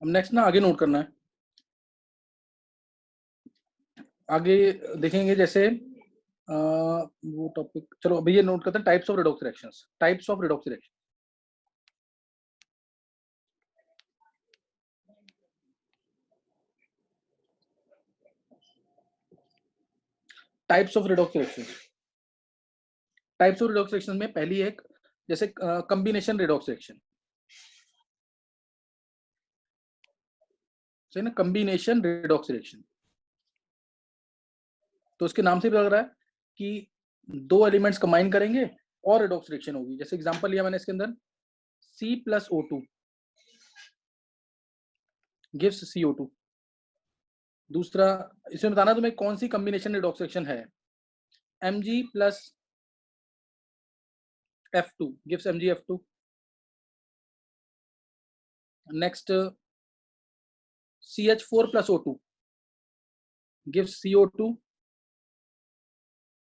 अब नेक्स्ट ना आगे नोट करना है, आगे देखेंगे जैसे वो टॉपिक, चलो अभी ये नोट करते हैं, types of redox reactions. Types of redox reaction, types of redox reactions. Types of redox reaction में पहली एक जैसे कॉम्बिनेशन रेडॉक्स रिएक्शन, सही ना, कॉम्बिनेशन रेडॉक्स रिएक्शन। तो उसके नाम से भी लग रहा है कि दो एलिमेंट्स कंबाइन करेंगे और रेडॉक्स रिएक्शन होगी। जैसे एग्जांपल लिया मैंने इसके अंदर, C+O2 गिव्स CO2। दूसरा इसमें बताना तुम्हें कौन सी कॉम्बिनेशन रेडॉक्स रिएक्शन है, Mg+F2 gives MgF2। Next CH4+O2 gives CO2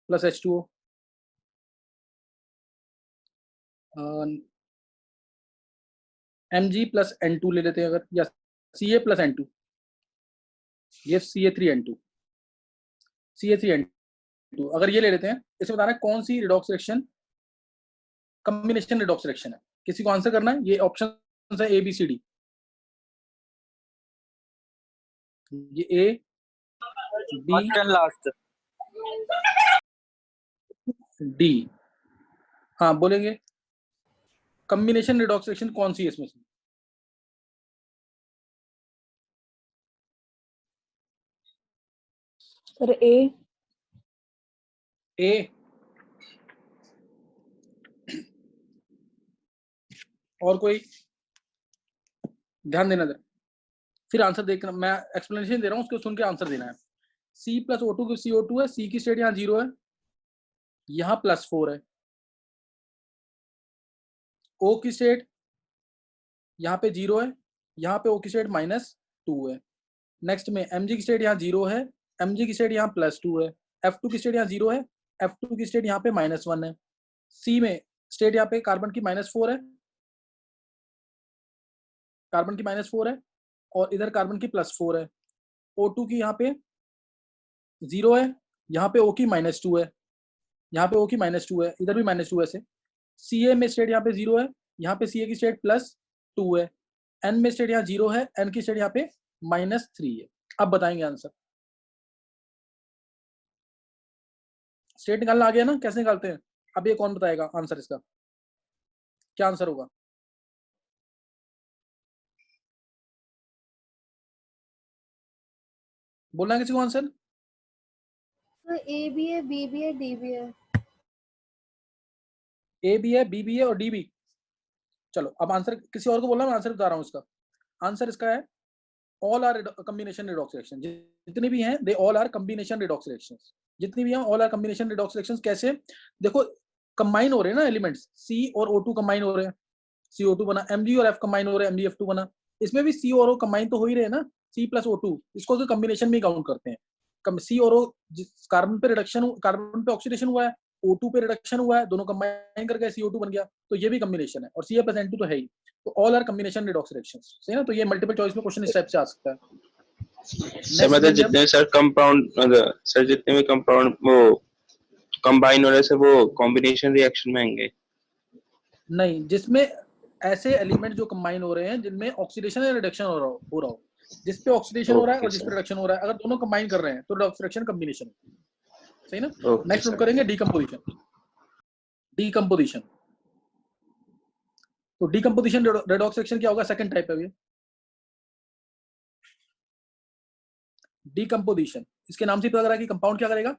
plus H2O। Mg+N2 ले लेते हैं अगर, या Ca+N2 गिव्स Ca3N2। Ca3N2 अगर ये ले लेते हैं, इसमें बताना है कौन सी redox reaction combination redox reaction है। किसी को आंसर करना है, ये ऑप्शन है ABCD। ये A B लास्ट D। हाँ बोलेंगे कॉम्बिनेशन रिडॉक्स रिएक्शन कौन सी है इसमें से? Sir A. A। और कोई ध्यान देना दे, फिर आंसर देखना, मैं एक्सप्लेनेशन दे रहा हूँ, उसको सुन के आंसर देना है। C+O2 की CO2 है, C की स्टेट यहाँ 0 है, यहाँ +4 है। O की स्टेट यहाँ पे 0 है, यहाँ पे O की स्टेट -2 है। नेक्स्ट में Mg की स्टेट यहाँ 0 है, Mg की स्टेट यहाँ +2 है। F2 की स्टेट यहाँ 0 है, F2 की स्टेट यहाँ पे -1 है। C में स्टेट यहाँ पे कार्बन की -4 है, कार्बन की -4 है, और इधर कार्बन की +4 है। O2 की यहाँ पे 0 है, यहाँ पे O की -2 है, यहाँ पे O की -2 है, इधर भी -2 है। Ca में स्टेट यहाँ पे 0 है, यहाँ पे Ca की स्टेट +2 है। N में स्टेट यहाँ 0 है, N की स्टेट यहाँ पे -3 है। अब बताएंगे आंसर। स्टेट निकालना आ गया ना, कैसे निकालते हैं? अब ये कौन बताएगा आंसर इसका, क्या आंसर होगा? बोलना है किसी को आंसर? ए भी है, बी भी है, डी भी है। ए भी है, बी भी है और डी भी। चलो अब आंसर किसी और को बोलना, मैं आंसर बता रहा हूँ इसका। आंसर इसका है all are combination redox reaction. जितनी भी हैं they all are combination redox reactions. जितनी भी हैं all are combination redox reactions. कैसे? देखो कंबाइन हो रहे हैं ना एलिमेंट्स, C और O2 कंबाइन हो रहे हैं, CO2 बना, Mg और F कंबाइन हो रहे हैं, MgF2 बना। इसमें भी C और O कंबाइन तो हो ही रहे हैं ना, C+O2, इसको तो कॉम्बिनेशन में काउंट करते हैं। C और O कार्बन पे रिडक्शन, कार्बन पे ऑक्सीडेशन हुआ है, O2 पे रिडक्शन हुआ है, दोनों कंबाइन करके CO2 बन गया, तो ये भी कॉम्बिनेशन है। और Ca+N2 तो है ही, तो all are combination redox reactions, सही ना। तो ये मल्टीपल चॉइस में क्वेश्चन इस टाइप से आ सकता है। सर मतलब जितने सर कंपाउंड, सर जितने भी कंपाउंड वो कंबाइन हो रहे से वो कॉम्बिनेशन रिएक्शन में आएंगे? नहीं, जिसमें ऐसे एलिमेंट जो कंबाइन हो रहे हैं जिनमें ऑक्सीडेशन या रिडक्शन हो रहा हो, जिस पे ऑक्सीडेशन हो रहा है और जिस पे रिडक्शन हो रहा है, अगर दोनों कंबाइन कर रहे हैं तो रिडॉक्स रिएक्शन कॉम्बिनेशन, सही ना। नेक्स्ट नोट करेंगे डीकंपोजिशन। डीकंपोजिशन, तो डीकंपोजिशन रिडॉक्स रिएक्शन क्या होगा? सेकंड टाइप है ये डीकंपोजिशन। इसके नाम से पता लग रहा है कि कंपाउंड क्या करेगा,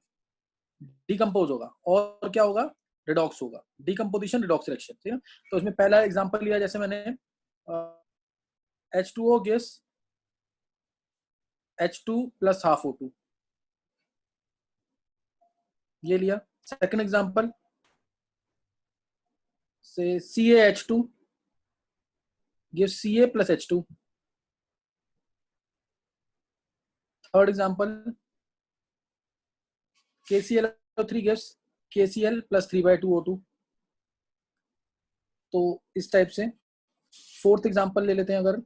डीकंपोज होगा, और क्या होगा, रिडॉक्स होगा। डीकंपोजिशन रिडॉक्स रिएक्शन, ठीक है। तो इसमें पहला एग्जांपल लिया, जैसे मैंने H2O गिव्स H2 + ½ O2, ये लिया। सेकंड एग्जांपल से CaH2 gives Ca + H2। Third example KClO3 gives KCl + 3/2 O2। तो इस टाइप से। फोर्थ एग्जांपल ले लेते हैं अगर,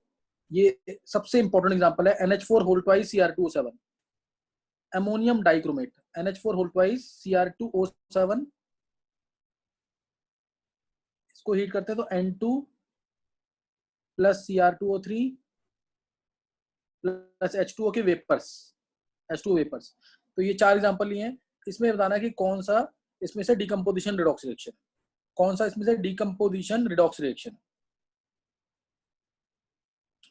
ये सबसे इंपॉर्टेंट एग्जांपल है NH4 whole twice Cr2O7, ammonium dichromate, NH4 whole twice Cr2O7, इसको हीट करते हैं तो N2 plus Cr2O3 plus H2O के वेपर्स, H2O वेपर्स। तो ये 4 एग्जांपल लिए हैं। इसमें बताना है कि कौन सा इसमें से डिकम्पोजिशन रिडॉक्स रिएक्शन, कौन सा इसमें से डिकम्पोजिशन रिडॉक्स रिएक्शन।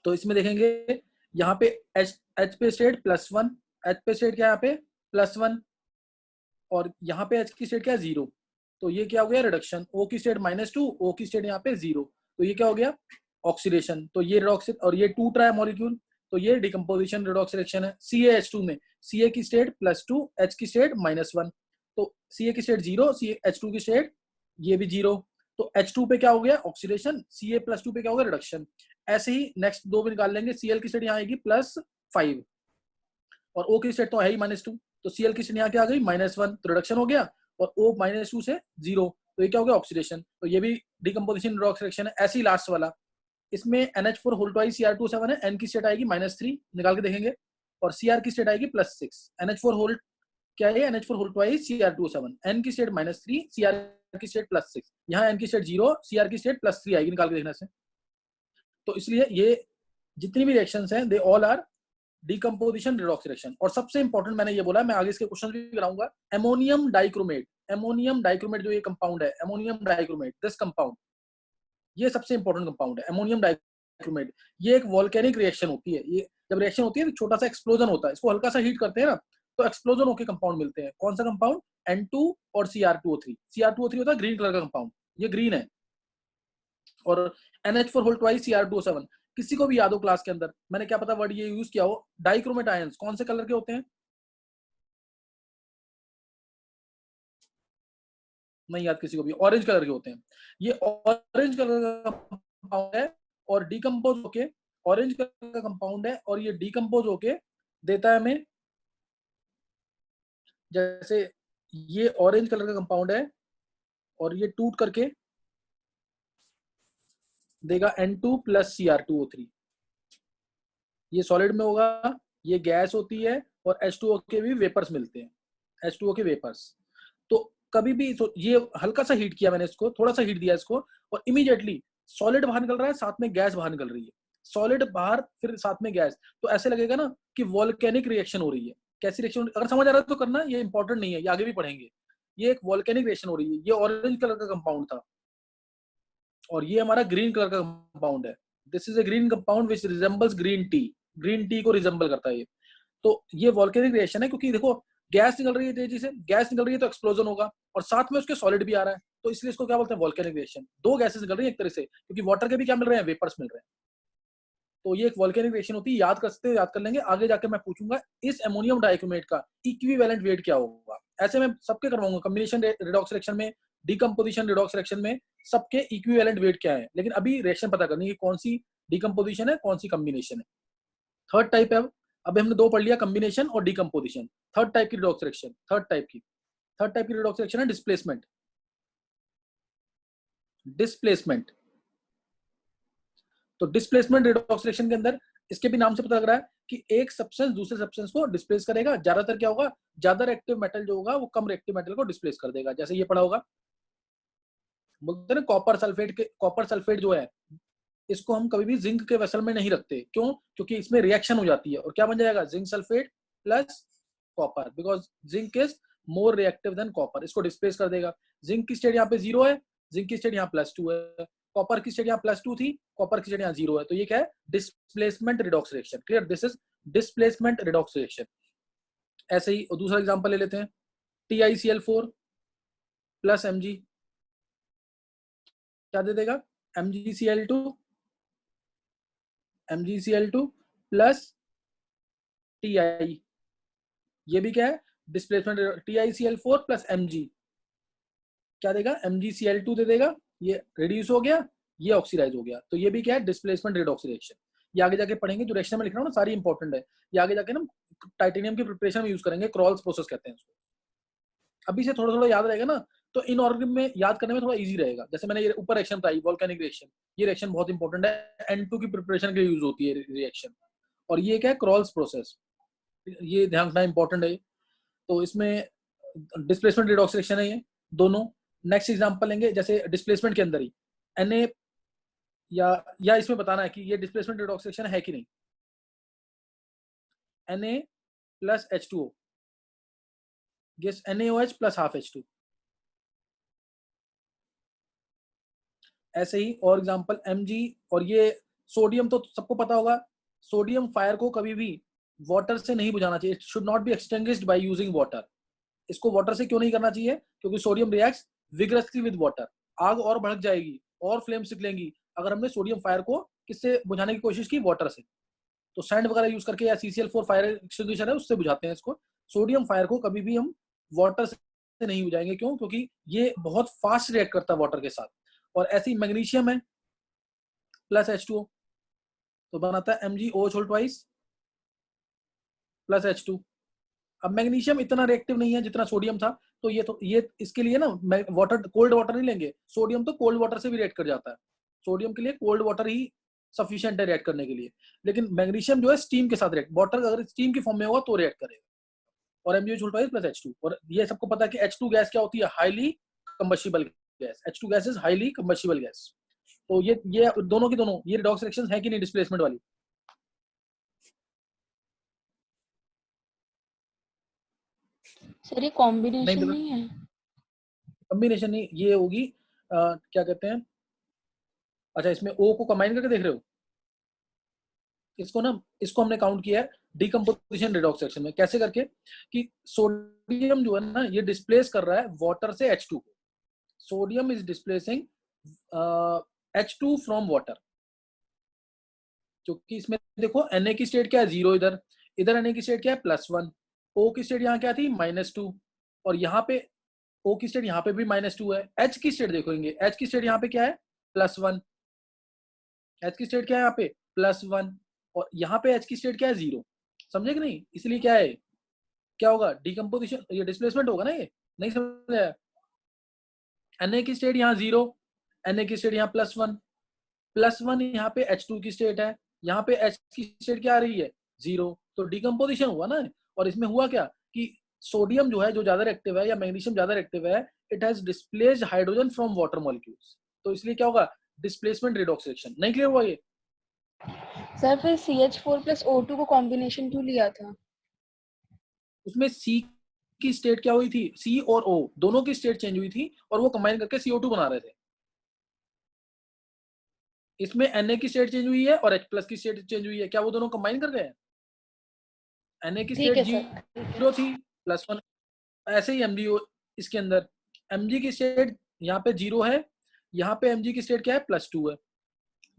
तो इसमें देखेंगे यहाँ पे H पे स्टेट +1, H पे स्टेट क्या है यहाँ पे +1, और यहाँ पे H की स्टेट क्या है 0, तो ये क्या हो गया रिडक्शन। O की स्टेट -2, O की स्टेट यहाँ पे 0, तो ये क्या हो गया ऑक्सीडेशन। तो ये रिडॉक्स, और ये 2 ट्राई मॉलिक्यूल, तो ये डिकम्पोजिशन रिडॉक्स रिएक्शन है। CaH2 में Ca की स्टेट +2, H की स्टेट -1, तो Ca की स्टेट 0, H2 की स्टेट ये भी 0, तो H2 पे क्या हो गया ऑक्सीडेशन, Ca+2 पे क्या हो गया रिडक्शन। ऐसे ही नेक्स्ट 2 भी निकाल लेंगे। Cl की स्टेट यहाँ आएगी +5 और O की स्टेट तो है ही -2, तो Cl की स्टेट यहाँ क्या आ गई -1, तो रिडक्शन हो गया, और O -2 से 0, तो ये क्या हो गया ऑक्सीडेशन। तो ये भी डिकम्पोजिशन रिडॉक्स रिएक्शन है। ऐसे ही लास्ट वाला, इसमें NH4 होल ट्वाइस Cr2O7 है, N की स्टेट आएगी -3, निकाल के देखेंगे, और Cr की स्टेट आएगी +6। NH4 होल क्या है, NH4 whole twice Cr2O7, N की स्टेट -3, Cr की स्टेट +6, यहाँ N की स्टेट 0, Cr की स्टेट +3 आएगी, निकाल के देखने से। तो इसलिए ये जितनी भी रिएक्शंस हैं they all are decomposition redox reaction. और सबसे इंपॉर्टेंट मैंने ये बोला, मैं आगे इसके क्वेश्चन भी कराऊंगा, अमोनियम डाइक्रोमेट। अमोनियम डाइक्रोमेट जो ये कंपाउंड है, अमोनियम डाइक्रोमेट, दिस कंपाउंड, ये सबसे इंपॉर्टेंट कंपाउंड है अमोनियम डाइक्रोमेट। ये एक वोल्केनिक रिएक्शन होती है। ये जब रिएक्शन होती है तो छोटा सा एक्सप्लोजन होता है, इसको हल्का सा हीट करते हैं ना तो एक्सप्लोजन होकर कंपाउंड मिलते हैं। कौन सा कंपाउंड, N2 और Cr2O3। Cr2O3 होता है ग्रीन कलर का कंपाउंड, ये ग्रीन है, और NH4 होल ट्वाइस Cr2O7। किसी को भी याद हो क्लास के अंदर, मैंने क्या पता वर्ड ये यूज किया हो, डाइक्रोमेट आयंस कौन से कलर के होते हैं, नहीं याद किसी को भी, ऑरेंज कलर के होते हैं। ये ऑरेंज कलर का कंपाउंड है और डिकम्पोज होके, ऑरेंज कलर का कंपाउंड है और ये डिकम्पोज होके देता है हमें, जैसे ये ऑरेंज कलर का कंपाउंड है और ये टूट करके देगा N2 प्लस Cr2O3। ये सॉलिड में होगा, ये गैस होती है, और H2O के भी वेपर्स मिलते हैं, H2O के वेपर्स। तो कभी भी ये हल्का सा हीट किया मैंने इसको, थोड़ा सा हीट दिया इसको, और इमीडिएटली सॉलिड बाहर निकल रहा है, साथ में गैस बाहर निकल रही है, सॉलिड बाहर फिर साथ में गैस, तो ऐसे लगेगा ना कि वोल्केनिक रिएक्शन हो रही है। कैसी रिएक्शन, अगर समझ आ रहा है तो करना, ये इंपॉर्टेंट नहीं है, ये आगे भी पढ़ेंगे। ये एक वोल्केनिक रिएक्शन हो रही है। ये ऑरेंज कलर का कंपाउंड था और ये हमारा ग्रीन कलर का कंपाउंड है। This is a green compound which resembles green tea, green tea को रिजेंबल करता है ये। तो ये वोल्केनिक रिएक्शन है, क्योंकि देखो गैस निकल रही है तेजी से, गैस निकल रही है तो एक्सप्लोजन होगा, और साथ में उसके सॉलिड भी आ रहा है, तो इसलिए इसको क्या बोलते हैं वोल्केनिक रिएक्शन। दो गैसेस निकल रही है एक तरह से, क्योंकि वाटर के भी क्या मिल रहे हैं, वेपर्स मिल रहे हैं। तो ये एक वोल्केनिक रिएक्शन होती है। याद कर सकते, याद कर लेंगे, आगे जाकर मैं पूछूंगा इस अमोनियम डाइक्रोमेट का इक्विवेलेंट वेट क्या होगा। ऐसे मैं सबके करवाऊंगा, कॉम्बिनेशन रिडॉक्स रिएक्शन में, डिकम्पोजिशन रिडॉक्स रिएक्शन में, सबके इक्विवेलेंट वेट क्या है। लेकिन अभी रिएक्शन पता करनी है कौन सी डिकम्पोजिशन है, कौन सी कॉम्बिनेशन है। थर्ड टाइप है, अब हमने दो पढ़ लिया, कॉम्बिनेशन और डिकम्पोजिशन। थर्ड टाइप की रिडॉक्स रिएक्शन, थर्ड टाइप की रिडॉक्स रिएक्शन है डिस्प्लेसमेंट। डिस्प्लेसमेंट, तो डिस्प्लेसमेंट रिडॉक्स रिएक्शन के अंदर इसके भी नाम से पता लग रहा है कि एक सब्सटेंस दूसरे सब्सटेंस को डिस्प्लेस करेगा। ज्यादातर क्या होगा, ज्यादा रिएक्टिव मेटल जो होगा वो कम रिएक्टिव मेटल को डिस्प्लेस कर देगा। जैसे ये पढ़ा होगा, बोलते हैं ना कॉपर सल्फेट के, कॉपर सल्फेट जो है इसको हम कभी भी जिंक के वेसल में नहीं रखते। क्यों, क्योंकि इसमें रिएक्शन हो जाती है और क्या बन जाएगा, zinc sulphate plus copper, because zinc is more reactive than copper, इसको डिस्प्लेस कर देगा। जिंक की स्टेट यहाँ पे 0 है, जिंक की स्टेट यहाँ +2 है, कॉपर की स्टेट यहाँ +2 थी, कॉपर की स्टेट यहाँ 0 है, तो ये क्या है, displacement redox reaction. Clear, this is displacement redox reaction. ऐसे ही दूसरा एग्जांपल ले लेते हैं, TiCl4 प्लस Mg क्या दे देगा, MgCl2 प्लस Ti, ये भी क्या है डिस्प्लेसमेंट। TiCl4 प्लस Mg क्या देगा, MgCl2 दे देगा, ये रिड्यूस हो गया, ये ऑक्सीडाइज हो गया, तो ये भी क्या है डिस्प्लेसमेंट रिडॉक्स रिएक्शन। ये आगे जाके पढ़ेंगे, जो रिएक्शन में लिख रहा हूँ ना सारी इंपॉर्टेंट है। ये आगे जाके ना टाइटेनियम की प्रिपरेशन में यूज करेंगे, क्रॉल्स प्रोसेस कहते हैं इसको। अभी से थोड़ा थोड़ा याद रहेगा ना, तो इनऑर्गेनिक में याद करने में थोड़ा इजी रहेगा। जैसे मैंने ये ऊपर रिएक्शन बताई, वोल्केनिक रिएक्शन, ये रिएक्शन बहुत इंपॉर्टेंट है, N2 की प्रिपरेशन के लिए यूज होती है रिएक्शन। और ये क्या है, क्रॉल्स प्रोसेस, ये ध्यान रखना इंपॉर्टेंट है। तो इसमें डिस्प्लेसमेंट रिडॉक्स रिएक्शन है ये दोनों। नेक्स्ट एग्जांपल लेंगे, जैसे डिस्प्लेसमेंट के अंदर ही Na या इसमें बताना है कि ये डिस्प्लेसमेंट रिडॉक्स रिएक्शन है कि नहीं। Na plus H2O, NaOH plus half H2। ऐसे ही और एग्जांपल Mg, और ये सोडियम तो सबको पता होगा, सोडियम फायर को कभी भी वाटर से नहीं बुझाना चाहिए, it should not be extinguished by using water. इसको वाटर से क्यों नहीं करना चाहिए, क्योंकि sodium reacts vigorously with water, आग और भड़क जाएगी और फ्लेम्स निकलेंगी अगर हमने सोडियम फायर को किससे बुझाने की कोशिश की, वाटर से। तो सैंड वगैरह यूज करके या CCl4 फायर एक्सटिंग्विशर है उससे बुझाते हैं इसको। सोडियम फायर को कभी भी हम वाटर से नहीं बुझाएंगे, क्यों, क्योंकि ये बहुत फास्ट रिएक्ट करता है वाटर के साथ। और ऐसी मैग्नीशियम है प्लस H2O, तो बनाता है MgOH ट्वाइस प्लस H2। अब मैग्नीशियम इतना रिएक्टिव नहीं है जितना सोडियम था, तो ये इसके लिए ना वाटर, कोल्ड वाटर नहीं लेंगे, सोडियम तो कोल्ड वाटर से भी रिएक्ट कर जाता है, सोडियम के लिए कोल्ड वाटर ही सफिशिएंट है रिएक्ट करने के लिए। लेकिन मैग्नीशियम जो है स्टीम के साथ रिएक्ट, वाटर अगर स्टीम की फॉर्म में होगा तो रिएक्ट करेगा। और MgOH प्लस H2। और ये सबको पता है कि H2 गैस क्या होती है, highly combustible gas. H2 gas is highly combustible gas. तो ये दोनों की दोनों ये रिडॉक्स रिएक्शंस है कि नहीं डिस्प्लेसमेंट वाली। सर ये कॉम्बिनेशन नहीं, नहीं है? कॉम्बिनेशन नहीं, ये होगी क्या कहते हैं, अच्छा इसमें O को कंबाइन करके देख रहे हो, इसको हमने काउंट किया है डिकम्पोजिशन रिडॉक्स रिएक्शन में। कैसे करके, कि सोडियम जो है ना ये डिस्प्लेस कर रहा है वाटर से H2 को, sodium is displacing H2 from water. क्योंकि इसमें देखो Na की स्टेट क्या है, 0, इधर Na की स्टेट क्या है, +1, O की स्टेट यहाँ क्या थी, -2, और यहाँ पे O की स्टेट यहाँ पे भी -2 है। H की स्टेट देखोगे, H की स्टेट यहाँ पे क्या है, +1, H की स्टेट क्या है यहाँ पे, +1, और यहाँ पे H की स्टेट क्या है, 0। समझे कि नहीं, इसलिए क्या है, क्या होगा, डिकम्पोजिशन, ये डिस्प्लेसमेंट होगा ना, ये नहीं समझ आया। Na की स्टेट यहाँ 0, Na की स्टेट यहाँ +1 यहाँ पे H2 की स्टेट है, यहाँ पे H की स्टेट क्या आ रही है, 0। तो डिकम्पोजिशन हुआ ना। और इसमें हुआ क्या कि सोडियम जो है, जो ज्यादा रिएक्टिव है, या मैग्नीशियम ज्यादा रिएक्टिव है, it has displaced hydrogen from water molecules. तो इसलिए क्या होगा, डिस्प्लेसमेंट रिडॉक्स रिएक्शन। नहीं क्लियर हुआ ये? सर फिर CH4 प्लस O2 को कॉम्बिनेशन क्यों लिया था? उसमें C की स्टेट क्या हुई थी, C और O दोनों की स्टेट चेंज हुई थी, और वो कंबाइन करके CO2 बना रहे थे। इसमें Na की स्टेट चेंज हुई है और H प्लस की स्टेट चेंज हुई है, क्या वो दोनों कंबाइन कर गए हैं? Na की ठीक स्टेट है सर। 0 थी, +1। ऐसे ही MgO, इसके अंदर Mg की स्टेट यहाँ पे 0 है, यहाँ पे Mg की स्टेट क्या है, +2 है।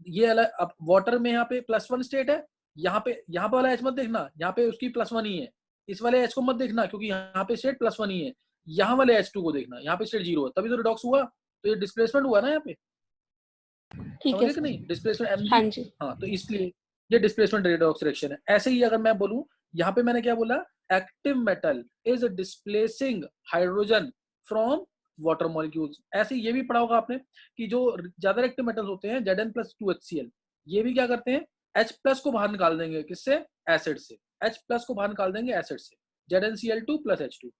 ये अलग, अब वाटर में यहाँ पे +1 स्टेट है, यहाँ पे वाला H मत देखना, यहाँ पे उसकी +1 ही है। इस वाले H को मत देखना, क्योंकि यहाँ पे स्टेट +1 ही है। यहाँ वाले H2 को देखना, यहाँ पे स्टेट 0 है, तभी तो रिडॉक्स हुआ। तो ये डिस्प्लेसमेंट हुआ ना यहाँ पे, ठीक है समझे कि सर। नहीं, डिस्प्लेसमेंट Mg। हाँ जी। हाँ, तो इसलिए ये डिस्प्लेसमेंट रिडॉक्स रिएक्शन है। ऐसे ही अगर मैं बोलूं, यहाँ पे मैंने क्या बोला, active metal is displacing hydrogen from water molecules. ऐसे ये भी पढ़ा होगा आपने कि जो ज्यादा एक्टिव मेटल्स होते हैं Zn+2HCl, ये भी क्या करते हैं, H+ को बाहर निकाल देंगे, किससे, एसिड से। H+ को बाहर निकाल देंगे एसिड से, ZnCl2+H2।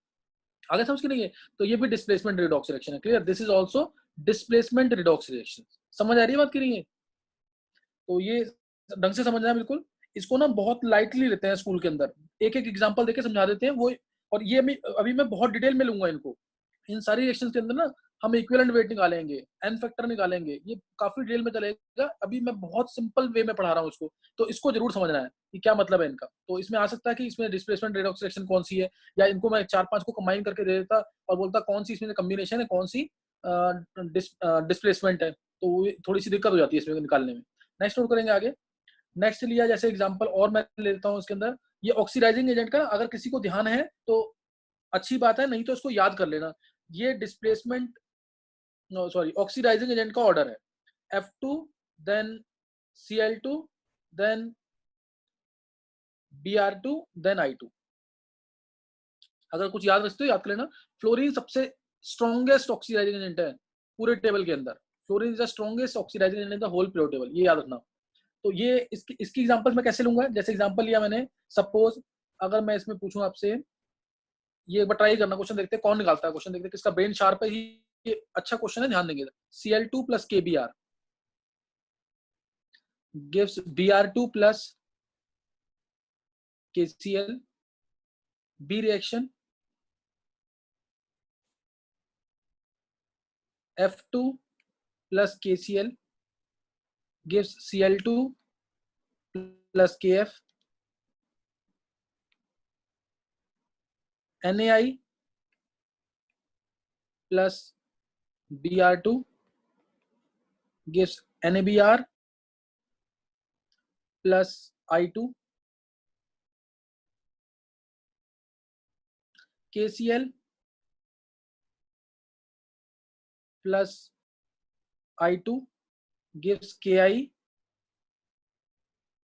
आगे समझ के नहीं है? तो ये भी डिस्प्लेसमेंट रिडॉक्स रिएक्शन है। Clear, this is also displacement redox reaction. समझ आ रही है बात की नहीं है? तो ये ढंग से समझना है बिल्कुल। इसको ना बहुत लाइटली लेते हैं स्कूल के अंदर, एक एक एग्जांपल देके समझा देते हैं वो। और ये अभी मैं बहुत डिटेल में लूंगा इनको। इन सारी रिएक्शंस के अंदर ना हम इक्विवेलेंट वेट निकालेंगे, एन फैक्टर निकालेंगे, ये काफी डिटेल में चलेगा। अभी मैं बहुत सिंपल वे में पढ़ा रहा हूँ इसको, तो इसको जरूर समझना है कि क्या मतलब है इनका। तो इसमें आ सकता है कि इसमें डिस्प्लेसमेंट रिडॉक्स रिएक्शन कौन सी है, या इनको मैं 4-5 को कंबाइन करके दे देता और बोलता कौन सी इसमें कम्बिनेशन है, कौन सी डिस्प्लेसमेंट है। तो थोड़ी सी दिक्कत हो जाती है इसमें निकालने में। नेक्स्ट नोट करेंगे आगे। नेक्स्ट लिया जैसे एग्जांपल और मैं लेता हूँ इसके अंदर, ये ऑक्सीडाइजिंग एजेंट का अगर किसी को ध्यान है तो अच्छी बात है, नहीं तो इसको याद कर लेना। ये displacement, no sorry, oxidising agent का ऑर्डर है F2, then Cl2, then Br2, then I2। अगर कुछ याद रखते हो याद कर लेना। फ्लोरीन सबसे स्ट्रॉन्गेस्ट ऑक्सीडाइजिंग एजेंट है पूरे टेबल के अंदर। Fluorine is the strongest oxidising agent in the whole periodic table, ये याद रखना। तो ये इसकी एग्जांपल मैं कैसे लूंगा, जैसे एग्जांपल लिया मैंने, सपोज अगर मैं इसमें पूछूं आपसे, ये एक बार ट्राई करना, क्वेश्चन देखते हैं कौन निकालता है, क्वेश्चन देखते हैं किसका ब्रेन शार्प है। ये अच्छा क्वेश्चन है, ध्यान देंगे। Cl2 plus KBr gives Br2 plus KCl, B reaction, F2 plus KCl gives Cl2 plus KF, NaI plus Br2 gives NaBr plus I2, KCl plus I2 gives Ki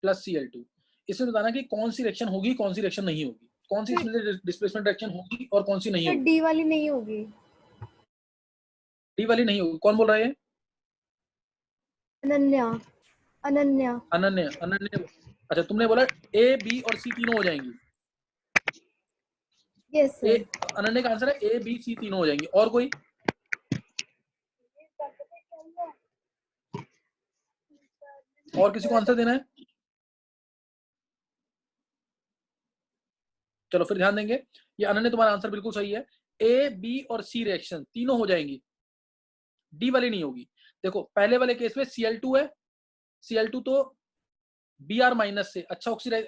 plus Cl2। इसमें बताना कि कौन सी reaction होगी, कौन सी reaction नहीं होगी, कौन सी इसमें डिस्प्लेसमेंट रिएक्शन होगी और कौन सी नहीं होगी। डी वाली नहीं होगी, डी वाली नहीं होगी। कौन बोल रहा है? अनन्या। अनन्या। अनन्या। अनन्या, अच्छा तुमने बोला ए बी और सी तीनों हो जाएंगी। यस ए, सर। अनन्या का आंसर है ए बी सी तीनों हो जाएंगी। और कोई? और किसी को आंसर देना है? चलो फिर ध्यान देंगे। ये अनन्या तुम्हारा आंसर बिल्कुल सही है, ए बी और सी रिएक्शन तीनों हो जाएंगी, डी वाली नहीं होगी। देखो पहले वाले केस में Cl2 है, Cl2 तो Br माइनस से अच्छा ऑक्सीडाइज,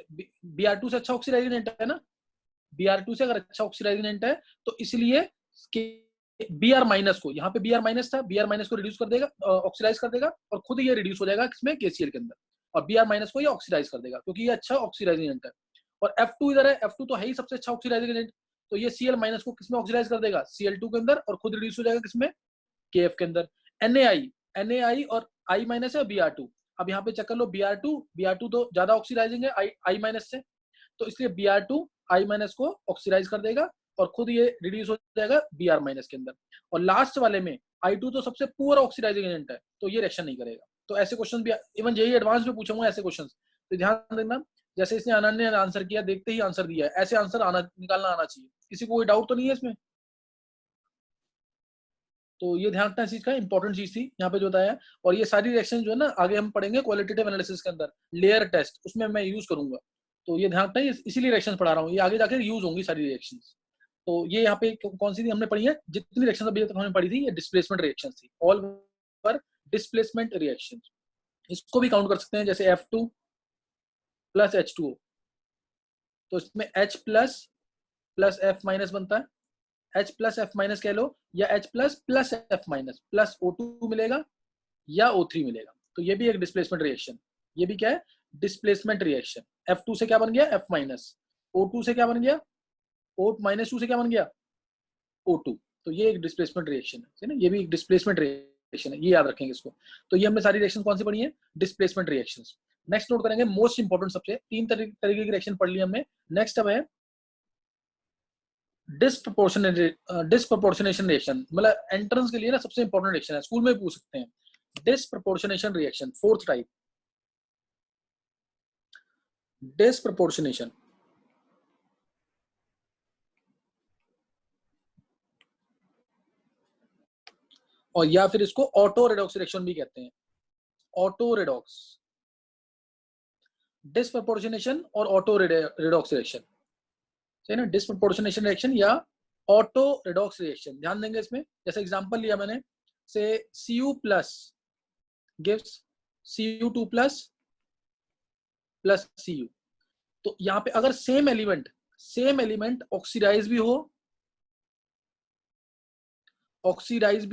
Br2 से अच्छा ऑक्सीडाइजिंग एजेंट है ना, Br2 से अगर अच्छा ऑक्सीडाइजिंग एजेंट है तो इसलिए Br माइनस को, यहाँ पे Br माइनस था, Br माइनस को रिड्यूस कर देगा, ऑक्सीडाइज कर देगा, और खुद ये रिड्यूस हो जाएगा किसमें, KCl के अंदर, और Br माइनस को ये ऑक्सीडाइज कर देगा क्योंकि ये अच्छा ऑक्सीडाइजिंग एजेंट है। और F2 इधर है, F2 तो है ही सबसे अच्छा ऑक्सीडाइजिंग एजेंट, तो ये Cl माइनस को किसमें ऑक्सीडाइज कर देगा, Cl2 के अंदर, और खुद रिड्यूस हो जाएगा किसमें, KF के अंदर। NaI और I माइनस है, Br2। अब यहाँ पे चेक कर लो, Br2 तो ज्यादा ऑक्सीडाइजिंग है I माइनस से, तो इसलिए Br2 I माइनस को ऑक्सीडाइज कर देगा और खुद ये रिड्यूस हो जाएगा Br माइनस के अंदर। और लास्ट वाले में I2 तो सबसे पुअर ऑक्सीडाइजिंग एजेंट है, तो ये रिएक्शन नहीं करेगा। तो ऐसे क्वेश्चन भी इवन जेईई एडवांस में पूछूंगा ऐसे क्वेश्चन, तो ध्यान देना। जैसे इसने अनन्या ने आंसर किया, देखते ही आंसर दिया है, ऐसे आंसर निकालना आना चाहिए। किसी को कोई डाउट तो नहीं है इसमें? तो ये ध्यान रखना, इस चीज का इंपॉर्टेंट चीज थी यहाँ पे जो बताया। और ये सारी रिएक्शन जो है ना आगे हम पढ़ेंगे क्वालिटेटिव एनालिसिस के अंदर, लेयर टेस्ट, उसमें मैं यूज करूंगा। तो ये ध्यान रखना, इसीलिए रिएक्शन पढ़ा रहा हूँ, ये आगे जाकर यूज होंगी सारी रिएक्शन। तो ये यहाँ पे कौन सी थी हमने पढ़ी है, जितनी रिएक्शन अभी तक हमने पढ़ी थी ये डिस्प्लेसमेंट रिएक्शन थी, ऑल पर डिस्प्लेसमेंट रिएक्शन। इसको भी काउंट कर सकते हैं, जैसे F2 प्लस H2O, तो इसमें H प्लस F माइनस बनता है, H प्लस F माइनस कह लो, या H plus F minus plus O2 मिलेगा या O3 मिलेगा। तो ये भी एक डिस्प्लेसमेंट रिएक्शन, ये भी क्या है, डिस्प्लेसमेंट रिएक्शन। F2 से क्या बन गया, F माइनस, O2 से क्या बन गया, O माइनस 2 से क्या बन गया, O2। तो ये एक डिस्प्लेसमेंट रिएक्शन है ना, ये भी एक डिस्प्लेसमेंट रिएक्शन है, ये याद रखेंगे इसको। तो ये हमने सारी रिएक्शन कौन सी पढ़ी है, डिस्प्लेसमेंट रिएक्शंस। नेक्स्ट नोट करेंगे, मोस्ट इंपॉर्टेंट सबसे, तीन तरीके की रिएक्शन पढ़ ली हमने। नेक्स्ट अब है डिस्प्रपोर्शनेशन रिएक्शन, मतलब एंट्रेंस के लिए ना सबसे इंपॉर्टेंट रिएक्शन है, स्कूल में भी पूछ सकते हैं। Disproportionation reaction, fourth type, disproportionation. और या फिर इसको ऑटो रेडॉक्स रिएक्शन भी कहते हैं, ऑटो रेडॉक्स, डिस्प्रपोर्शनेशन और ऑटो रेडॉक्स रिएक्शन, सही ना, डिस्प्रपोर्शनेशन रिएक्शन या ऑटो रेडॉक्स रिएक्शन। ध्यान देंगे इसमें, जैसे एग्जांपल लिया मैंने, से Cu plus gives Cu2 plus Cu। तो यहाँ पे अगर सेम एलिमेंट ऑक्सीडाइज भी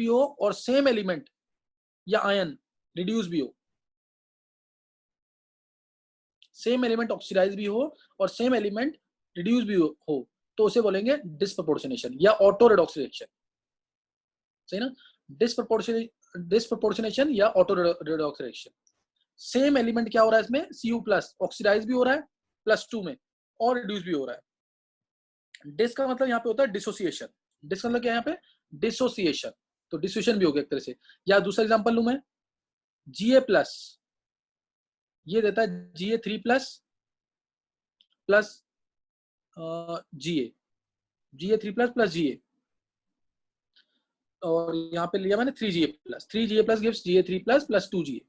हो और सेम एलिमेंट या आयन रिड्यूस भी हो, सेम एलिमेंट ऑक्सीडाइज भी हो और सेम एलिमेंट रिड्यूस भी हो, तो उसे बोलेंगे डिस्प्रपोर्शनेशन या ऑटो रेडॉक्स रिएक्शन, सही ना, डिस्प्रपोर्शनेशन या auto redox reaction. Same element क्या हो रहा है इसमें, Cu प्लस ऑक्सीडाइज भी हो रहा है +2 में और रिड्यूस भी हो रहा है। डिस का मतलब यहाँ पे होता है डिसोसिएशन, डिस का मतलब क्या है यहाँ पे, डिसोसिएशन, तो डिसोसिएशन भी हो गया एक तरह से। या दूसरा एग्जांपल लूं मैं, Ga+, ये देता है Ga3+ plus Ga3+ plus Ga, और यहाँ पे लिया मैंने 3Ga+ gives Ga3+ plus 2Ga,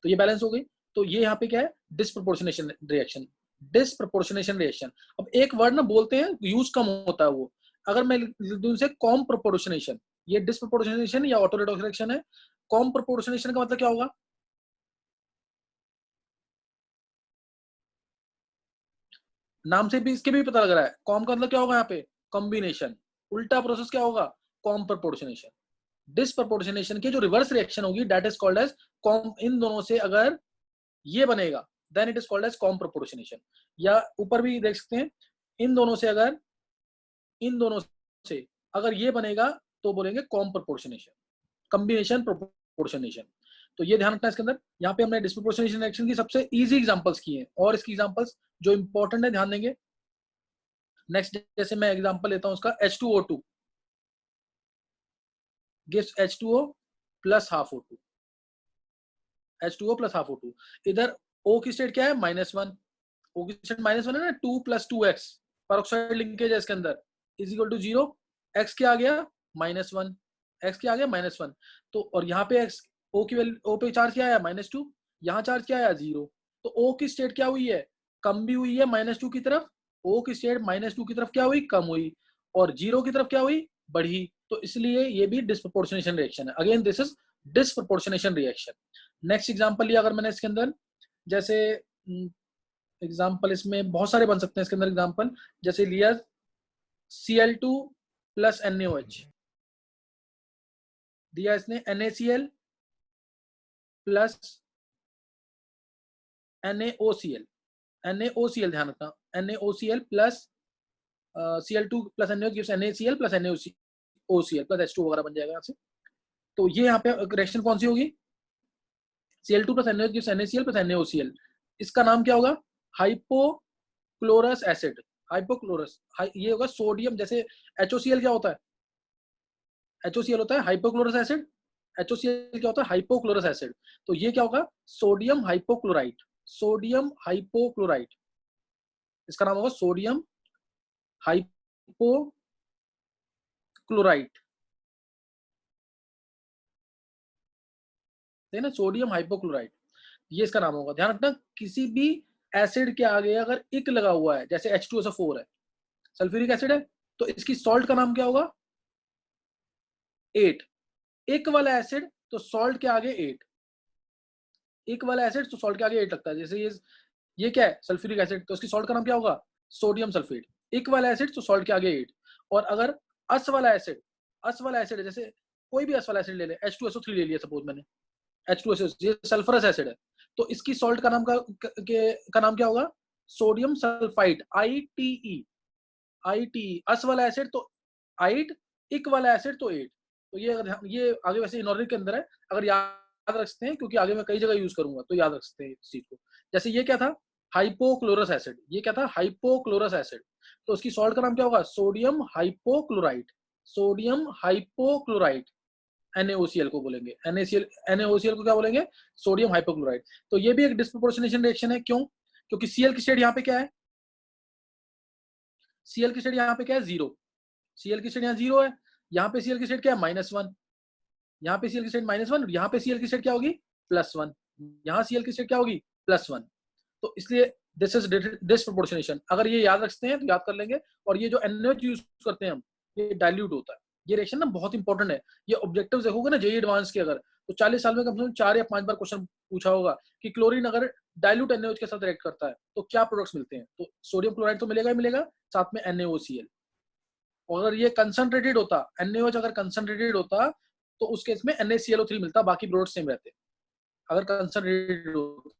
तो ये बैलेंस हो गई। तो ये यहाँ पे क्या है, डिस्प्रपोर्शनेशन रिएक्शन, डिस्प्रपोर्शनेशन रिएक्शन। अब एक वर्ड ना बोलते हैं यूज कम होता है वो, अगर मैं लिख दूं इसे कॉम प्रोपोर्शनेशन, ये डिस्प्रपोर्शनेशन या ऑटो रेडॉक्स रिएक्शन है। कॉम प्रोपोर्शनेशन का मतलब क्या होगा, नाम से भी इसके भी पता लग रहा है, कॉम का मतलब क्या होगा यहाँ पे, कॉम्बिनेशन। उल्टा प्रोसेस क्या होगा, कॉम प्रोपोर्शनेशन। डिस्प्रपोर्शनेशन की जो रिवर्स रिएक्शन होगी that is called as com, इन दोनों से अगर ये बनेगा then it is called as comproportionation. या ऊपर भी देख सकते हैं, इन दोनों से अगर ये बनेगा तो बोलेंगे कॉम प्रोपोर्शनेशन, कॉम्बिनेशन प्रोपोर्शनेशन। तो ये ध्यान रखना इसके अंदर। यहाँ पे हमने डिस्प्रपोर्शनेशन रिएक्शन की सबसे इजी एग्जांपल्स किए हैं, और इसकी एग्जांपल्स जो इंपॉर्टेंट है ध्यान देंगे। नेक्स्ट जैसे मैं एग्जांपल लेता हूं उसका, H2O2 gives H2O plus half O2, H2O plus half O2। इधर O की स्टेट क्या है, -1, O की स्टेट -1 है ना, 2 + 2x पेरोक्साइड लिंकेज है इसके अंदर, इज इक्वल टू 0। x क्या आ गया, -1, x क्या आ गया, -1। तो और यहाँ पे x, O की वैल्यू, O पे चार्ज क्या आया, -2, यहाँ चार्ज क्या आया, 0। तो O की स्टेट क्या हुई है, कम भी हुई है -2 की तरफ, O की स्टेट -2 की तरफ क्या हुई, कम हुई, और 0 की तरफ क्या हुई, बढ़ी। तो इसलिए ये भी डिस्प्रपोर्शनेशन रिएक्शन है। Again this is disproportionation reaction. Next example लिया अगर मैंने इसके अंदर, जैसे एग्जांपल इसमें बहुत सारे बन सकते हैं इसके अंदर एग्जांपल, जैसे लिया Cl2 प्लस NaOH, दिया इसने NaCl प्लस NaOCl, NaOCl ध्यान रखना, NaOCl plus Cl2 plus NaOH gives NaCl plus NaOCl plus H2 वगैरह बन जाएगा यहाँ से। तो ये यहाँ पे रिएक्शन कौन सी होगी, Cl2 plus NaOH gives NaCl plus NaOCl। इसका नाम क्या होगा, हाइपोक्लोरस एसिड, हाइपोक्लोरस, ये होगा सोडियम, जैसे HOCl क्या होता है, HOCl होता है हाइपोक्लोरस एसिड, HOCl क्या होता है, हाइपोक्लोरस एसिड। तो ये क्या होगा, सोडियम हाइपोक्लोराइट, सोडियम हाइपोक्लोराइट, इसका नाम होगा सोडियम हाइपोक्लोराइट, है ना, सोडियम हाइपोक्लोराइट, ये इसका नाम होगा। ध्यान रखना किसी भी एसिड के आगे अगर इक लगा हुआ है, जैसे H2SO4 है, सल्फ्यूरिक एसिड है, तो इसकी सॉल्ट का नाम क्या होगा, 8। इक वाला एसिड तो सॉल्ट के आगे 8, इक वाला एसिड तो सॉल्ट के आगे 8 लगता है। जैसे ये क्या है, सल्फ्यूरिक एसिड, तो उसकी सॉल्ट का नाम क्या होगा, सोडियम सल्फेट। इक वाला एसिड तो सॉल्ट के आगे 8। और अगर अस वाला एसिड है, जैसे कोई भी अस वाला एसिड ले ले, H2SO3 ले लिया सपोज मैंने, H2SO, ये सल्फरस एसिड है, तो इसकी सॉल्ट का नाम का नाम क्या होगा, सोडियम सल्फाइड, ITE, अस वाला एसिड तो 8, इक वाला एसिड तो 8। तो ये अगर ये आगे वैसे इनऑर्गेनिक के अंदर है, अगर याद रख सकते हैं क्योंकि आगे मैं कई जगह यूज करूंगा, तो याद रख सकते हैं इस चीज को। जैसे ये क्या था, हाइपोक्लोरस एसिड, ये क्या था, हाइपोक्लोरस एसिड, तो उसकी सॉल्ट का नाम क्या होगा, sodium hypochlorite, sodium hypochlorite, NaOCl को बोलेंगे, NaOCl को क्या बोलेंगे, सोडियम हाइपोक्लोराइट। तो ये भी एक डिस्प्रपोर्शनेशन रिएक्शन है, क्यों, क्योंकि Cl की स्टेट यहाँ पे क्या है, Cl की स्टेट यहाँ पे क्या है, 0, Cl की स्टेट यहाँ 0 है, यहाँ पे Cl की स्टेट क्या है, -1, यहाँ पे Cl की स्टेट -1, यहाँ पे Cl की स्टेट क्या होगी, +1, यहाँ Cl की स्टेट क्या होगी, +1। तो इसलिए दिस इज डिस्प्रपोर्शनेशन। अगर ये याद रखते हैं तो याद कर लेंगे। और ये जो NaOH यूज करते हैं हम, ये डाइल्यूट होता है, ये रिएक्शन ना बहुत इंपॉर्टेंट है। ये ऑब्जेक्टिव्स देखोगे ना JEE एडवांस के, अगर तो 40 साल में कम से कम 4 या 5 बार क्वेश्चन पूछा होगा कि क्लोरीन अगर डाइल्यूट NaOH के साथ रिएक्ट करता है तो क्या प्रोडक्ट्स मिलते हैं, तो सोडियम क्लोराइड तो मिलेगा ही मिलेगा, साथ में NaOCl। और अगर ये कंसंट्रेटेड होता, NaOH अगर कंसंट्रेटेड होता तो उस केस में NaClO3 मिलता, बाकी प्रोडक्ट सेम रहते अगर कंसंट्रेटेड होता।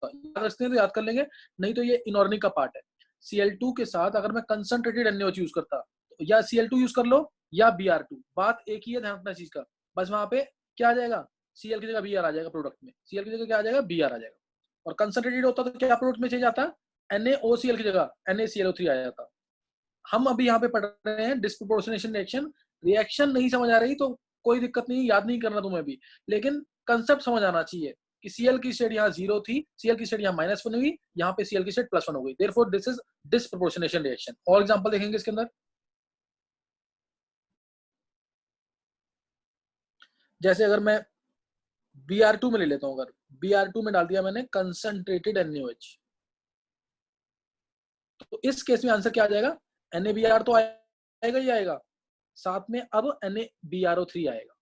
याद रखते हैं तो याद कर लेंगे, नहीं तो ये इनऑर्गेनिक का पार्ट है। Cl2 के साथ अगर मैं कंसंट्रेटेड NaOH यूज करता तो या Cl2 यूज कर लो या Br2, बात एक ही है, ध्यान रखना चीज का। बस वहां पे क्या आ जाएगा, Cl की जगह Br आ जाएगा प्रोडक्ट में, Cl की जगह क्या आ जाएगा, Br आ जाएगा। और कंसंट्रेटेड होता तो क्या प्रोडक्ट में चेंज आता, NaOCl की जगह NaClO3 आ जाता। हम अभी यहाँ पे पढ़ रहे हैं डिस्प्रपोर्शनेशन रिएक्शन रिएक्शन नहीं समझ आ रही तो कोई दिक्कत नहीं, याद नहीं करना तुम्हें भी, लेकिन कंसेप्ट समझ आना चाहिए कि Cl की स्टेट यहाँ 0 थी, Cl की स्टेट यहाँ -1 हुई, यहाँ पे Cl की स्टेट +1 हो गई, therefore this is disproportionation reaction. और एग्जांपल देखेंगे इसके अंदर, जैसे अगर मैं Br2 में ले लेता हूं, अगर Br2 में डाल दिया मैंने कंसंट्रेटेड NaOH, तो इस केस में आंसर क्या आ जाएगा, NaBr तो आएगा ही आएगा, साथ में अब NaBrO3 आएगा,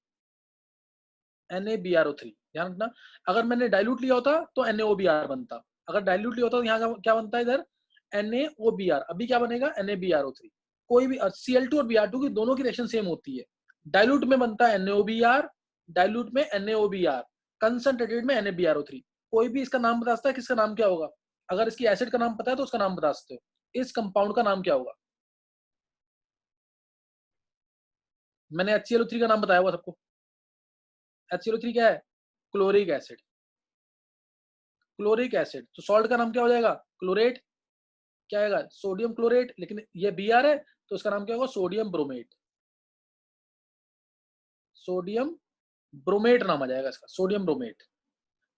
NaBrO3 ध्यान रखना। अगर मैंने डाइल्यूट लिया होता तो NaOBr बनता, अगर डाइल्यूट लिया होता तो यहाँ क्या बनता है, इधर NaOBr, अभी क्या बनेगा NaBrO3। कोई भी Cl2 और Br2 की दोनों की रिएक्शन सेम होती है, डाइल्यूट में बनता है NaOBr, डाइल्यूट में NaOBr, कंसंट्रेटेड में NaBrO3। कोई भी इसका नाम बता सकता है किसका नाम क्या होगा, अगर इसकी एसिड का नाम पता है तो उसका नाम बता सकते हो, इस कंपाउंड का नाम क्या होगा। मैंने HClO3 का नाम बताया हुआ सबको, HClO3 क्या है, क्लोरिक एसिड, क्लोरिक एसिड, तो सॉल्ट का नाम क्या हो जाएगा, क्लोरेट, क्या आएगा सोडियम क्लोरेट, लेकिन ये Br है तो इसका नाम क्या होगा, सोडियम ब्रोमेट, सोडियम ब्रोमेट नाम आ जाएगा इसका, सोडियम ब्रोमेट।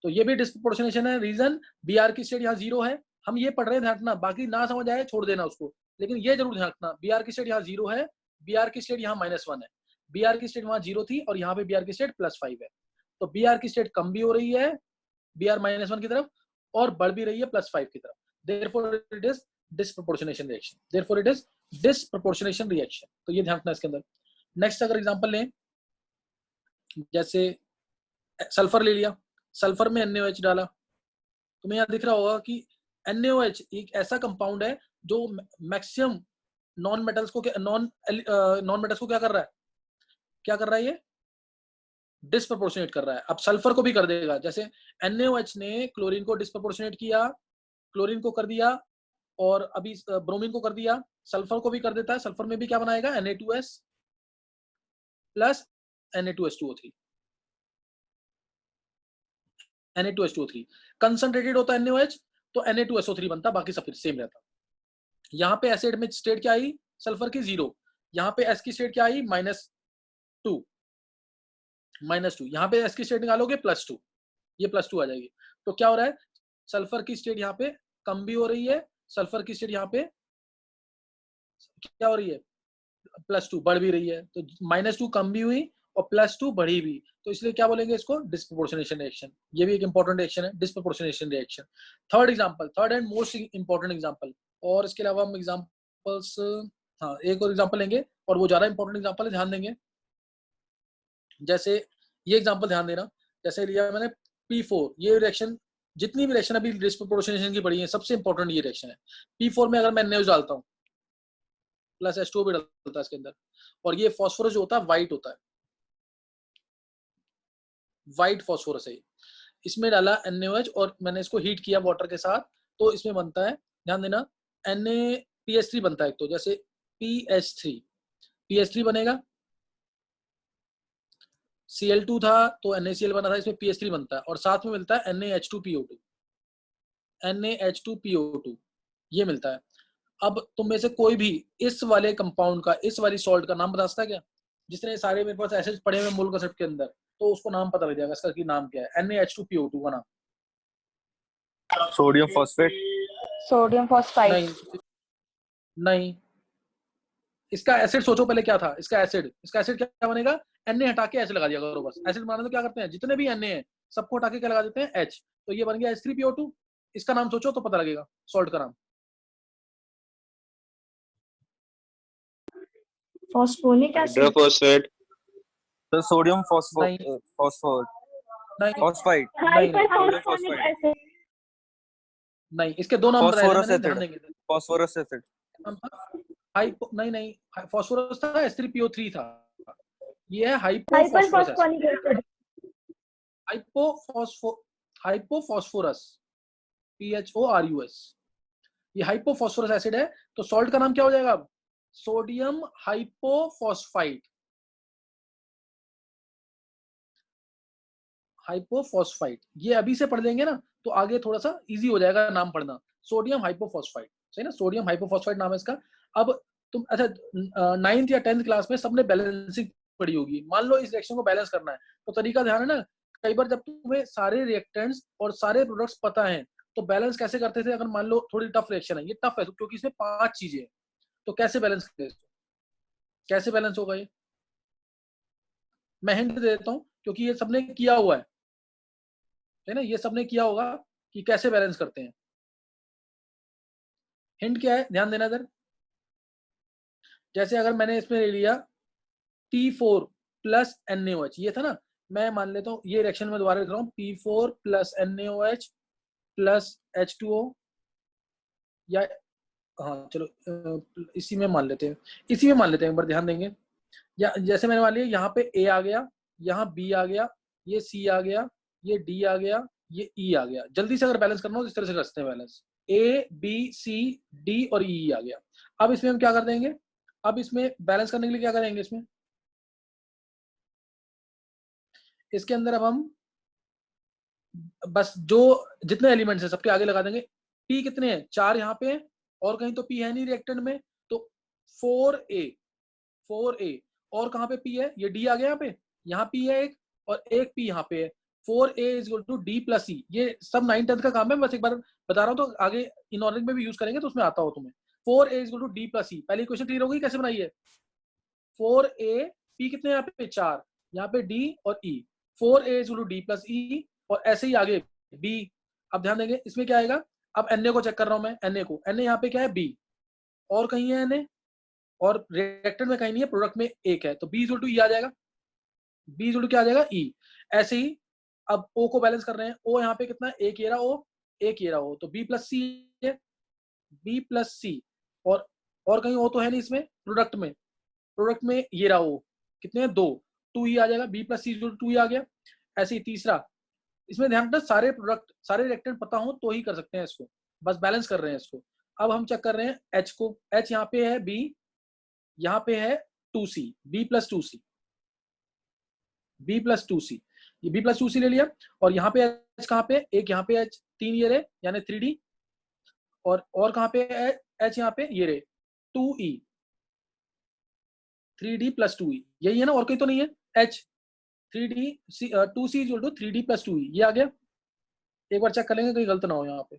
तो ये भी डिस्प्रोपोर्शनेशन है, रीजन Br की स्टेट यहाँ 0 है, हम ये पढ़ रहे हैं ध्यान रखना, बाकी ना समझ आए छोड़ देना उसको, लेकिन ये जरूर ध्यान रखना Br की स्टेट यहाँ 0 है, Br की स्टेट यहाँ -1 है, Br की स्टेट वहां 0 थी और यहाँ पे Br की स्टेट +5 है, तो Br की स्टेट कम भी हो रही है Br -1 की तरफ और बढ़ भी रही है +5 की तरफ, therefore it is disproportionation reaction, therefore it is disproportionation reaction। तो ये ध्यान रखना इसके अंदर। नेक्स्ट अगर एग्जांपल लें, जैसे सल्फर ले लिया, सल्फर में NaOH डाला, तुम्हें यहाँ दिख रहा होगा कि NaOH एक ऐसा कंपाउंड है जो मैक्सिमम नॉन मेटल्स को क्या कर रहा है, क्या कर रहा है, ये डिस्प्रोपोर्शनेट कर रहा है। अब सल्फर को भी कर देगा, जैसे NaOH ने क्लोरीन को डिस्प्रोपोर्शनेट किया, क्लोरीन को कर दिया, और अभी ब्रोमीन को कर दिया, सल्फर को भी कर देता है, सल्फर में भी क्या बनाएगा Na2S plus Na2H2O3, Na2H2O3 concentrated होता है NaOH तो Na2SO3 बनता, बाकी सब सेम रहता। यहाँ पे एसिड में स्टेट क्या आई, सल्फर की 0, यहाँ पे S की स्टेट क्या आई -2, यहाँ पे S की स्टेट निकालोगे +2, ये +2 आ जाएगी, तो क्या हो रहा है, सल्फर की स्टेट यहाँ पे कम भी हो रही है, सल्फर की स्टेट यहाँ पे क्या हो रही है, +2 बढ़ भी रही है, तो -2 कम भी हुई और +2 बढ़ी भी, तो इसलिए क्या बोलेंगे इसको, डिस्प्रोपोर्शनेशन रिएक्शन। ये भी एक इंपॉर्टेंट रिएक्शन है, disproportionation reaction. Third example, third and most important example, और इसके अलावा हम एग्जांपल्स, हाँ एक और एग्जांपल लेंगे और वो ज्यादा इंपॉर्टेंट एग्जांपल है, ध्यान देंगे। जैसे ये एग्जांपल ध्यान देना, जैसे लिया मैंने P4, ये रिएक्शन, जितनी भी रिएक्शन अभी डिस्प्रोपोर्शनेशन की पढ़ी है सबसे इंपॉर्टेंट ये रिएक्शन है। P4 में अगर मैं NaOH डालता हूँ प्लस H2O भी डालता है इसके अंदर, और ये फास्फोरस जो होता है व्हाइट होता है, व्हाइट फास्फोरस है, इसमें डाला NaOH और मैंने इसको हीट किया वाटर के साथ, तो इसमें बनता है, ध्यान देना, NaPH3 बनता है, तो जैसे PH3 बनेगा, Cl2 था तो NaCl बना था, इसमें PH3 बनता है, और साथ में मिलता है NaH2PO2 ये मिलता है। अब तुम में से कोई भी इस वाले कंपाउंड का, इस वाली सॉल्ट का नाम बता सकता है क्या, जिसने सारे मेरे पास एसिड पड़े हुए मूल कंसेप्ट के अंदर, तो उसको नाम पता लग जाएगा, इसका की नाम क्या है, NaH2PO2 का नाम, सोडियम फॉस्फेट, सोडियम फॉस्फाइड, नहीं, इसका एसिड सोचो पहले क्या था, इसका एसिड क्या बनेगा, Na हटा के H लगा दिया करो, बस एसिड बनाने तो क्या करते हैं, जितने भी Na है सबको हटा के क्या लगा देते हैं H, तो ये बन गया H3PO2। इसका नाम सोचो तो पता लगेगा सॉल्ट का नाम, फॉस्फोनिक एसिड, हाइड्रोफॉस्फेट, तो सोडियम नहीं फॉस्फोर, नहीं फॉस्फाइड, हाइपरफॉस्फोनिक एसिड, नहीं, इसके दो नाम बताए थे फॉस्फोरस मैंने, ध्यान एसिड, देंगे। फॉस्फोरस एसिड, नहीं फास्फोरस था, H3PO3 था, ये है hypophosphorous acid, hyperphosphonic acid, hypophosphorous PHORUS, ये हाइपोफॉस्फोरस एसिड है, तो सॉल्ट का नाम क्या हो जाएगा अब, सोडियम हाइपोफॉस्फाइड, ये अभी से पढ़ लेंगे ना तो आगे थोड़ा सा इजी हो जाएगा नाम पढ़ना, सोडियम हाइपोफॉस्फाइड, सही ना, सोडियम हाइपोफॉस्फाइड नाम है इसका। अब तुम अच्छा 9th या 10th क्लास में सबने बैलेंसिंग पढ़ी होगी। मान लो इस रिएक्शन को बैलेंस करना है, तो तरीका ध्यान है ना, कई बार जब तुम्हें सारे रिएक्टेंट्स और सारे प्रोडक्ट्स पता है तो बैलेंस कैसे करते थे। अगर मान लो थोड़ी टफ रिएक्शन है, ये टफ है क्योंकि इसमें 5 चीजें हैं, तो कैसे बैलेंस करें इसको, कैसे बैलेंस होगा ये, मैं हिंट दे देता हूँ क्योंकि ये सबने किया हुआ है ना, ये सबने किया होगा कि कैसे बैलेंस करते हैं। हिंट क्या है, ध्यान देना इधर। जैसे अगर मैंने इसमें ले लिया P4 प्लस NaOH, ये था ना, मैं मान लेता हूँ ये रिएक्शन में दोबारा लिख रहा हूँ, P4 plus NaOH plus H2O, या हाँ चलो इसी में मान लेते हैं, इसी में मान लेते हैं, एक बार ध्यान देंगे। या जैसे मैंने मान लिया यहाँ पे A आ गया, यहाँ B आ गया, ये C आ गया, ये D आ गया, ये E आ गया। जल्दी से अगर बैलेंस करना हो तो इस तरह से कर सकते हैं balance, A B C D और E आ गया। अब इसमें हम क्या कर देंगे, अब इसमें बैलेंस करने के लिए क्या करेंगे, इसमें इसके अंदर अब हम बस जो जितने एलिमेंट्स हैं सबके आगे लगा देंगे। P कितने हैं, 4 यहाँ पे हैं, और कहीं तो P है नहीं रिएक्टेंट में, तो 4A और कहाँ पे P है, ये D आ गया यहाँ P है एक और एक P यहाँ पे है। 4A is equal to D plus E। ये सब 9th-10th का काम है, बस एक बार बता रहा हूँ, तो आगे इनऑर्गेनिक में भी यूज करेंगे तो उसमें आता हो तुम्हें। 4A is equal to D plus E। पहली क्वेश्चन क्लियर हो गई कैसे बनाई है। 4A, P कितने यहाँ पे 4, यहाँ पे D और E, 4A is equal to D plus E, और ऐसे ही आगे B। अब ध्यान देंगे इसमें क्या आएगा, अब Na को चेक कर रहा हूं मैं, Na को, Na यहाँ पे क्या है B, और कहीं है Na, और रिएक्टेंट में कहीं नहीं है, प्रोडक्ट में एक है, तो B इक्वल टू E आ जाएगा, B इक्वल टू क्या आ जाएगा E। ऐसे ही अब O को बैलेंस कर रहे हैं, O यहाँ पे कितना है, एक ये रहा O, एक ये रहा O, तो B प्लस C है, B प्लस C, और कहीं O तो है नहीं इसमें, प्रोडक्ट में ये रहा O, कितने हैं 2, 2E आ जाएगा, B plus C equal to 2E आ गया। ऐसे ही तीसरा, इसमें ध्यान रखना सारे प्रोडक्ट सारे रिएक्टेंट पता हो तो ही कर सकते हैं इसको, बस बैलेंस कर रहे हैं इसको। अब हम चेक कर रहे हैं H को, H यहाँ पे है B, यहाँ पे है 2C, B plus 2C, B plus 2C, ये B प्लस 2C ले लिया, और यहाँ पे H कहाँ पे, एक यहाँ पे H, 3 ये रहे यानी 3D, और कहाँ पे H यहाँ पे ये रहे 2E, 3D प्लस 2E, यही है ना, और कहीं तो नहीं है। H 3D 2C equal to 3D plus 2E, ये आ गया। एक बार चेक कर लेंगे कहीं गलत ना हो, यहाँ पे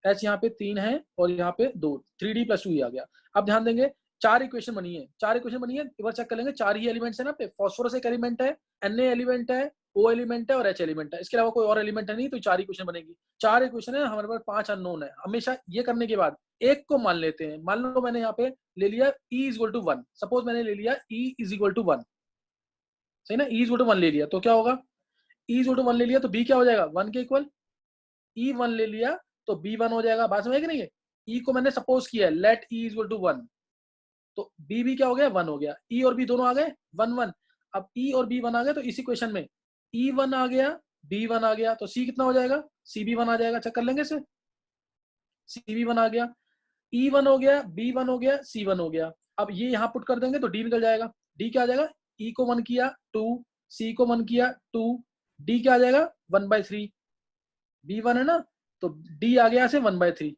H यहाँ पे 3 है और यहाँ पे 2, 3D प्लस 2E आ गया। अब ध्यान देंगे 4 इक्वेशन बनी है, एक बार चेक कर लेंगे, 4 ही एलिमेंट्स है ना पे, फास्फोरस एक एलिमेंट है, Na एलिमेंट है, O एलिमेंट है और H एलिमेंट है, इसके अलावा कोई और एलिमेंट है नहीं, तो 4 इक्वेशन बनेगी। 4 इक्वेशन है, हमारे पास 5 अननोन है। हमेशा ये करने के बाद एक को मान लेते हैं, मान लो मैंने यहाँ पे ले लिया E is equal to 1, suppose मैंने ले लिया E इज इक्वल टू 1, सही ना, E इज इक्वल टू 1 ले लिया तो क्या होगा, E इज इक्वल टू 1 ले लिया तो B क्या हो जाएगा 1 के इक्वल, E 1 ले लिया तो B 1 हो जाएगा। बात समझ कि नहीं है, E को मैंने सपोज किया let E is equal to 1, तो B भी क्या हो गया 1 हो गया, E और B दोनों आ गए 1 1। अब E और B 1 आ गए तो इसी क्वेश्चन में E 1 आ गया B 1 आ गया, तो C कितना हो जाएगा, C भी 1 आ जाएगा। चेक कर लेंगे इसे, C भी 1 आ गया, E 1 हो गया, B 1 हो गया, C 1 हो गया। अब ये यहाँ पुट कर देंगे तो D निकल जाएगा, D क्या आ जाएगा, E को 1 किया 2, C को 1 किया 2, D क्या आ जाएगा 1/3, B 1 है ना, तो D आ गया से 1/3,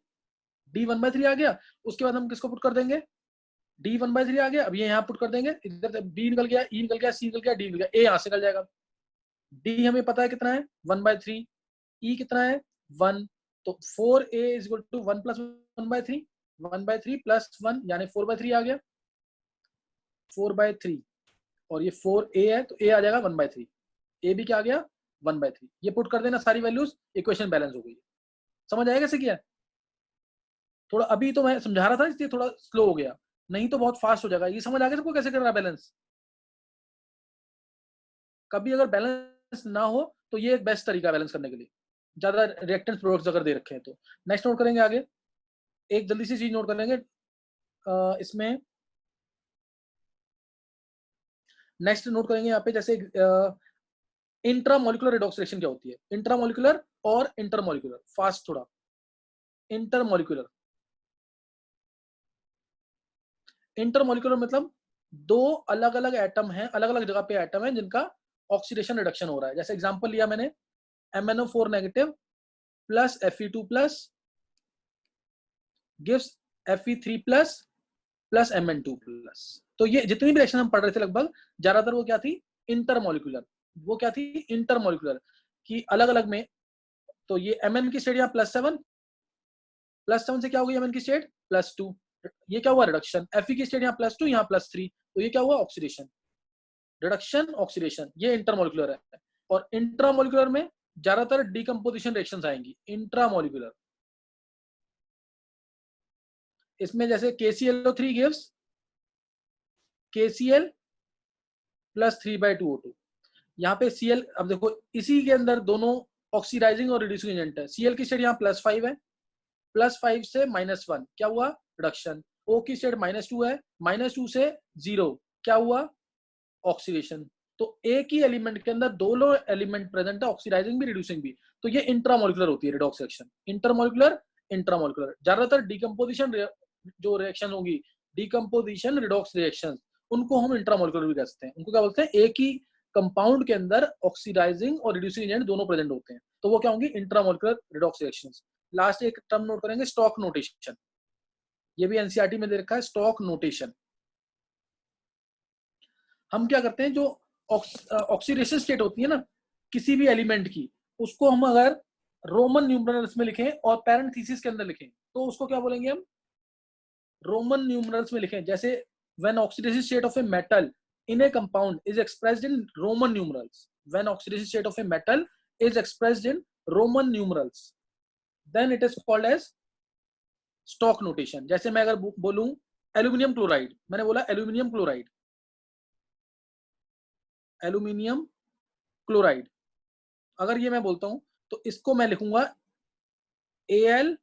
D 1/3 आ गया। उसके बाद हम किसको पुट कर देंगे, D 1/3 आ गया। अब ये यहाँ पुट कर देंगे, इधर से B निकल गया, E निकल गया, C निकल गया, D निकल गया, A यहाँ से निकल जाएगा। D हमें पता है कितना है 1/3, E कितना है 1, तो 4A is equal to 1 plus 1/3, 1/3 plus 1 यानी 4/3 आ गया, 4/3, और ये 4A है तो A आ जाएगा 1/3, A भी क्या आ गया 1/3। ये पुट कर देना सारी वैल्यूज, इक्वेशन बैलेंस हो गई। समझ आएगा कैसे किया, थोड़ा अभी तो मैं समझा रहा था इसलिए थोड़ा स्लो हो गया, नहीं तो बहुत फास्ट हो जाएगा। ये समझ आ गया सबको कैसे करना है बैलेंस। कभी अगर बैलेंस ना हो तो ये एक बेस्ट तरीका बैलेंस करने के लिए, ज्यादा रिएक्टेंट्स प्रोडक्ट्स अगर दे रखे हैं तो। नेक्स्ट नोट करेंगे आगे, एक जल्दी सी चीज नोट कर लेंगे इसमें, नेक्स्ट नोट करेंगे यहाँ पे, जैसे इंट्रामोलिकुलर रिडॉक्स रिएक्शन क्या होती है, इंट्रामोलिकुलर और इंटरमोलिकुलर। फास्ट थोड़ा, इंटरमोलिकुलर मतलब दो अलग अलग एटम हैं, अलग अलग जगह पे एटम है जिनका ऑक्सीडेशन रिडक्शन हो रहा है। जैसे एग्जांपल लिया मैंने MnO4 negative plus Fe2 plus gives Fe3 plus plus Mn2 plus. तो ये जितनी भी रिएक्शन हम पढ़ रहे थे लगभग ज्यादातर वो क्या थी, इंटरमोलिकुलर। वो क्या थी, इंटरमोलिकुलर की अलग अलग में। तो ये Mn की स्टेट यहाँ +7, +7 से क्या हो गई Mn की स्टेट +2, ये क्या हुआ रिडक्शन। Fe की स्टेट यहाँ +2 यहाँ +3, तो ये क्या हुआ ऑक्सीडेशन, रिडक्शन ऑक्सीडेशन, ये इंटरमोलिकुलर है। और इंट्रामोलिकुलर में ज्यादातर डीकंपोजिशन रिएक्शंस आएंगी। इंट्रामोलिकुलर इसमें जैसे KClO3 गिव्स KCl + 3/2O2। यहाँ पे Cl, अब देखो इसी के अंदर दोनों ऑक्सीडाइजिंग और रिड्यूसिंग एजेंट है। Cl की स्टेट यहाँ +5 है, +5 से -1 क्या हुआ रिडक्शन। O की स्टेट -2 है, -2 से 0 क्या हुआ ऑक्सीडेशन। तो एक ही एलिमेंट के अंदर दोनों एलिमेंट प्रेजेंट है, ऑक्सीडाइजिंग भी रिड्यूसिंग भी। तो ये इंट्रामोलिकुलर होती है रिडॉक्स रिएक्शन। Intermolecular, intramolecular. ज्यादातर डीकंपोजिशन जो रिएक्शन होगी, डीकंपोजिशन रिडॉक्स रिएक्शन, उनको हम इंट्रामोलिकुलर भी कह सकते हैं। उनको क्या बोलते हैं, एक ही कंपाउंड के अंदर ऑक्सीडाइजिंग और रिड्यूसिंग एजेंट दोनों प्रेजेंट होते हैं, तो वो क्या होंगी इंट्रामोलिकुलर रिडॉक्स रिएक्शंस। लास्ट एक टर्म नोट करेंगे, स्टॉक नोटेशन। ये भी एनसीईआरटी में दे रखा है, स्टॉक नोटेशन। हम क्या करते हैं, जो ऑक्सीडेशन स्टेट होती है ना किसी भी एलिमेंट की, उसको हम अगर रोमन न्यूमरल्स में लिखें और पैरेंथेसिस के अंदर लिखें तो उसको क्या बोलेंगे हम, रोमन न्यूमरल्स में लिखें। जैसे when oxidation state of a metal in a compound is expressed in Roman numerals, when oxidation state of a metal is expressed in Roman numerals, then it is called as stock notation. जैसे मैं अगर बोलूं aluminium chloride, मैंने बोला aluminium chloride, aluminium chloride, अगर ये मैं बोलता हूं तो इसको मैं लिखूंगा Al